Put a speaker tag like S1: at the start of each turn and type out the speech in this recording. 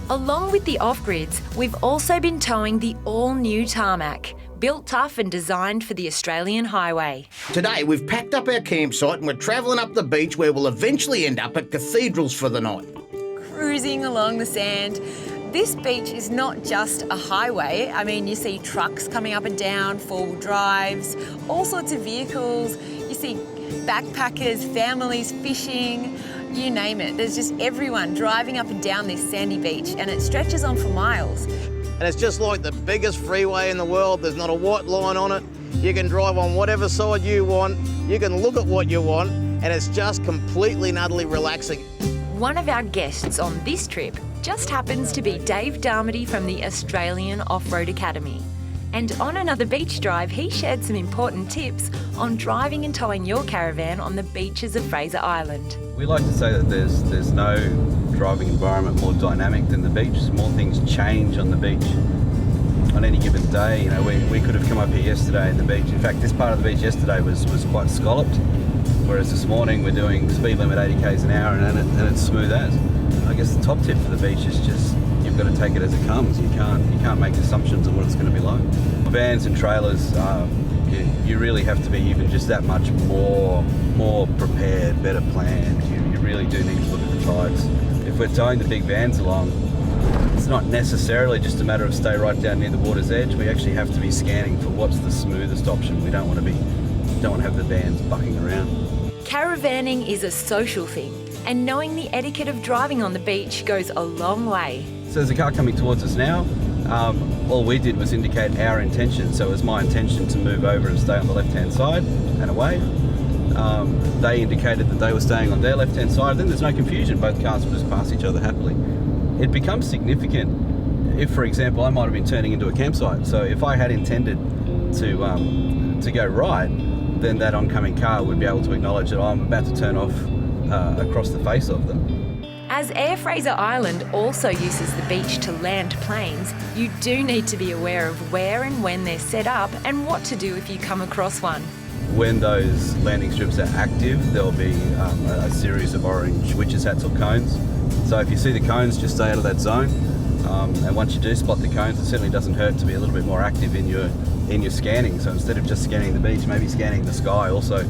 S1: Along with the off-grids, we've also been towing the all-new tarmac, built tough and designed for the Australian highway.
S2: Today we've packed up our campsite and we're travelling up the beach where we'll eventually end up at Cathedrals for the night.
S1: Cruising along the sand. This beach is not just a highway. I mean, you see trucks coming up and down, four-wheel drives, all sorts of vehicles. You see backpackers, families fishing, you name it. There's just everyone driving up and down this sandy beach, and it stretches on for miles.
S3: And it's just like the biggest freeway in the world. There's not a white line on it. You can drive on whatever side you want. You can look at what you want, and it's just completely and utterly relaxing.
S1: One of our guests on this trip just happens to be Dave Darmody from the Australian Off-Road Academy. And on another beach drive, he shared some important tips on driving and towing your caravan on the beaches of Fraser Island.
S4: We like to say that there's no driving environment more dynamic than the beach. More things change on the beach on any given day. You know, we could have come up here yesterday in the beach. In fact, this part of the beach yesterday was quite scalloped, whereas this morning we're doing speed limit 80 k's an hour and it's smooth as. I guess the top tip for the beach is just you've got to take it as it comes. You can't make assumptions on what it's going to be like. Vans and trailers, you really have to be even just that much more prepared, better planned. You really do need to look at the tides. If we're towing the big vans along, it's not necessarily just a matter of stay right down near the water's edge. We actually have to be scanning for what's the smoothest option. We don't want to have the vans bucking around.
S1: Caravanning is a social thing, and knowing the etiquette of driving on the beach goes a long way.
S4: So there's a car coming towards us now. All we did was indicate our intention. So it was my intention to move over and stay on the left-hand side and away. They indicated that they were staying on their left-hand side. Then there's no confusion. Both cars will just pass each other happily. It becomes significant if, for example, I might have been turning into a campsite. So if I had intended to go right, then that oncoming car would be able to acknowledge that I'm about to turn off across the face of them.
S1: As Air Fraser Island also uses the beach to land planes, you do need to be aware of where and when they're set up and what to do if you come across one.
S4: When those landing strips are active, there'll be a series of orange witches' hats or cones. So if you see the cones, just stay out of that zone. And once you do spot the cones, it certainly doesn't hurt to be a little bit more active in your scanning. So instead of just scanning the beach, maybe scanning the sky also.